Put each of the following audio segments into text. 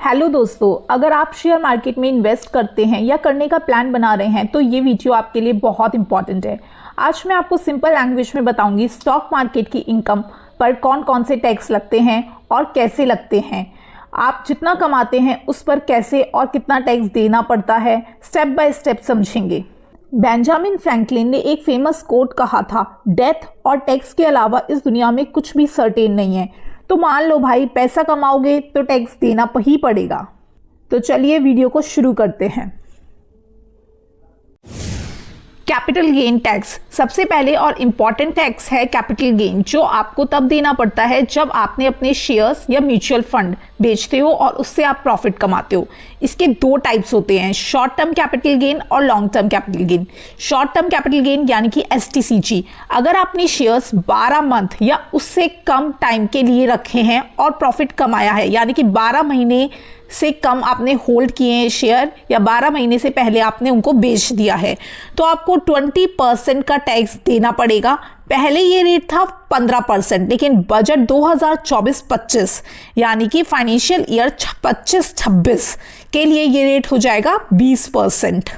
Hello दोस्तों, अगर आप शेयर मार्केट में इन्वेस्ट करते हैं या करने का प्लान बना रहे हैं तो ये वीडियो आपके लिए बहुत इंपॉर्टेंट है। आज मैं आपको सिंपल लैंग्वेज में बताऊंगी स्टॉक मार्केट की इनकम पर कौन कौन से टैक्स लगते हैं और कैसे लगते हैं। आप जितना कमाते हैं उस पर कैसे और कितना टैक्स देना पड़ता है, स्टेप बाय स्टेप समझेंगे। बेंजामिन फ्रैंकलिन ने एक फेमस कोट कहा था, डेथ और टैक्स के अलावा इस दुनिया में कुछ भी सर्टेन नहीं है। तो मान लो भाई, पैसा कमाओगे तो टैक्स देना ही पड़ेगा। तो चलिए वीडियो को शुरू करते हैं। कैपिटल गेन टैक्स सबसे पहले और इम्पॉर्टेंट टैक्स है कैपिटल गेन, जो आपको तब देना पड़ता है जब आपने अपने शेयर्स या म्यूचुअल फंड बेचते हो और उससे आप प्रॉफिट कमाते हो। इसके दो टाइप्स होते हैं, शॉर्ट टर्म कैपिटल गेन और long term capital gain. Short term capital gain यानी कि STCG, अगर आपने शेयर्स 12 मंथ या उससे कम टाइम के लिए रखे हैं और प्रॉफिट कमाया है, यानी कि 12 महीने से कम आपने होल्ड किए हैं शेयर या 12 महीने से पहले आपने उनको बेच दिया है, तो आपको 20% का टैक्स देना पड़ेगा। पहले ये रेट था 15%, लेकिन बजट 2024-25 यानी कि फाइनेंशियल ईयर 25-26 के लिए ये रेट हो जाएगा 20%।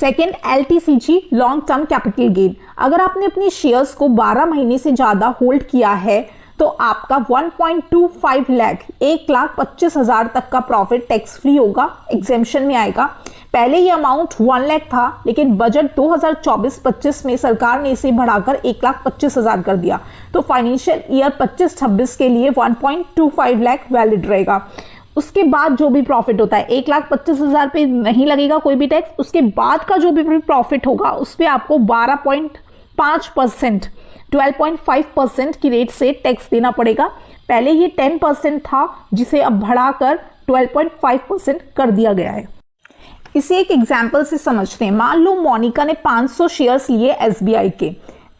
Second, LTCG, long term capital gain. अगर आपने अपनी शेयर्स को 12 महीने से ज़्यादा होल्ड किया है तो आपका 1.25 लाख, 1,25,000 तक का प्रॉफिट टैक्स फ्री होगा, एग्जेम्पशन में आएगा। पहले ये अमाउंट 1 लाख था, लेकिन बजट 2024-25 में सरकार ने इसे बढ़ाकर 1,25,000 कर दिया। तो फाइनेंशियल ईयर 25-26 के लिए 1.25 लाख वैलिड रहेगा। उसके बाद जो भी प्रॉफिट होता है 1,25,000 पे नहीं लगेगा कोई भी टैक्स। उसके बाद का जो भी प्रॉफिट होगा उस पर आपको 12.5%, 12.5% की रेट से टैक्स देना पड़ेगा। पहले ये 10% था, जिसे अब बढ़ाकर 12.5% कर दिया गया है। इसे एक एग्जाम्पल से समझते हैं। मान लो मोनिका ने 500 शेयर्स लिए SBI के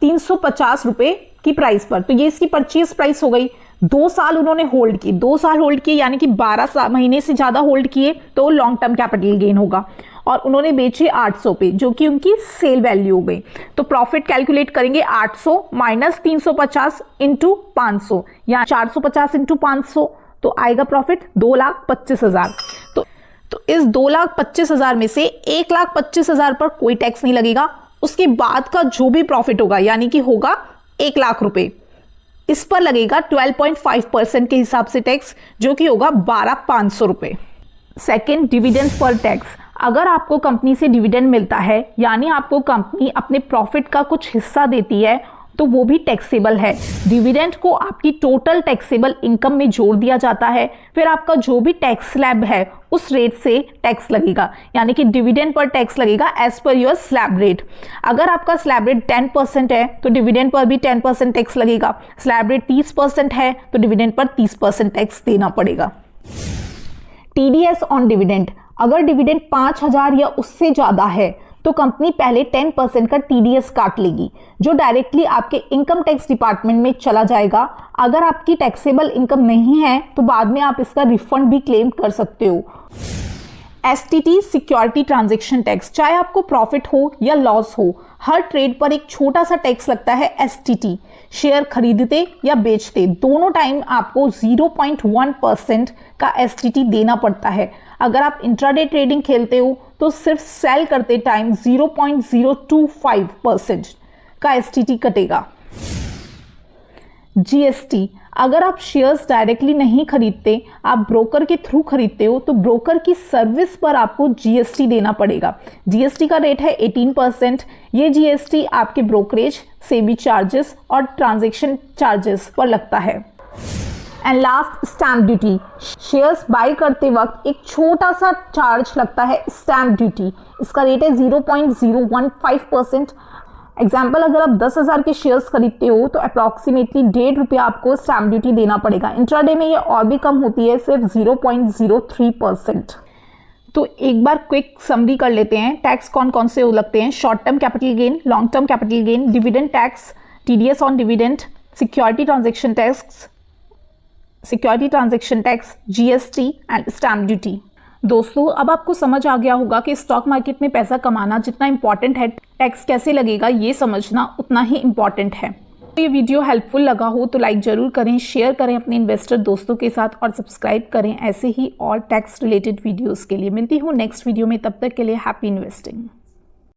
350 रुपए की प्राइस पर, तो ये इसकी परचेज प्राइस हो गई। 2 साल उन्होंने होल्ड की, 2 साल होल्ड किए यानी कि 12 महीने से ज्यादा होल्ड किए, तो लॉन्ग टर्म कैपिटल गेन होगा। और उन्होंने बेचे 800 पे, जो कि उनकी सेल वैल्यू हो गई। तो प्रॉफिट कैलकुलेट करेंगे 800 माइनस 350 इंटू 500 या 450 इंटू 500, तो आएगा प्रॉफिट 2,25,000। तो इस 2,25,000 में से 1,25,000 पर कोई टैक्स नहीं लगेगा। उसके बाद का जो भी प्रॉफिट होगा, यानी कि होगा 1 लाख रुपए, इस पर लगेगा 12.5% के हिसाब से टैक्स, जो कि होगा 12,500 रुपए। Second, dividend per tax. अगर आपको कंपनी से डिविडेंड मिलता है, यानी आपको कंपनी अपने प्रॉफिट का कुछ हिस्सा देती है, तो वो भी टैक्सेबल है। डिविडेंड को आपकी टोटल टैक्सेबल इनकम में जोड़ दिया जाता है, फिर आपका जो भी टैक्स स्लैब है उस रेट से टैक्स लगेगा, यानी कि डिविडेंड पर टैक्स लगेगा as per your slab rate. अगर आपका स्लैब रेट 10% है तो डिविडेंड पर भी 10% टैक्स लगेगा। स्लैब रेट 30% है तो डिविडेंड पर 30% टैक्स देना पड़ेगा। TDS on dividend. अगर डिविडेंड 5,000 या उससे ज्यादा है तो कंपनी पहले 10% का TDS काट लेगी, जो डायरेक्टली आपके इनकम टैक्स डिपार्टमेंट में चला जाएगा। अगर आपकी टैक्सेबल इनकम नहीं है तो बाद में आप इसका रिफंड भी क्लेम कर सकते हो। STT, security transaction tax. चाहे आपको प्रॉफिट हो या लॉस हो, हर ट्रेड पर एक छोटा सा टैक्स लगता है STT। शेयर खरीदते या बेचते दोनों टाइम आपको 0.1% का STT देना पड़ता है। अगर आप इंट्राडे ट्रेडिंग खेलते हो तो सिर्फ सेल करते टाइम 0.025% का STT कटेगा। GST, अगर आप शेयर्स डायरेक्टली नहीं खरीदते, आप ब्रोकर के थ्रू खरीदते हो, तो ब्रोकर की सर्विस पर आपको GST देना पड़ेगा। GST का रेट है 18%। ये GST आपके ब्रोकरेज, सेबी चार्जेस और ट्रांजैक्शन चार्जेस पर लगता है। And last, stamp duty. Shares buy करते वक्त एक छोटा सा चार्ज लगता है, स्टैम्प ड्यूटी। इसका रेट है 0.015%। एग्जाम्पल, अगर आप 10,000 के शेयर्स खरीदते हो तो अप्रॉक्सीमेटली ₹1.5 आपको स्टैम्प ड्यूटी देना पड़ेगा। इंट्राडे में ये और भी कम होती है, सिर्फ 0.03%। तो एक बार क्विक समरी कर लेते हैं, टैक्स कौन कौन से लगते हैं। Short term capital gain, long term capital gain, dividend tax, TDS on dividend, security transaction tax, GST and stamp duty. दोस्तों, अब आपको समझ आ गया होगा कि स्टॉक मार्केट में पैसा कमाना जितना इंपॉर्टेंट है, टैक्स कैसे लगेगा ये समझना उतना ही इंपॉर्टेंट है। तो ये वीडियो हेल्पफुल लगा हो तो लाइक ज़रूर करें, शेयर करें अपने इन्वेस्टर दोस्तों के साथ और सब्सक्राइब करें ऐसे ही और टैक्स रिलेटेड वीडियोस के लिए। मिलती हूँ नेक्स्ट वीडियो में, तब तक के लिए हैप्पी इन्वेस्टिंग।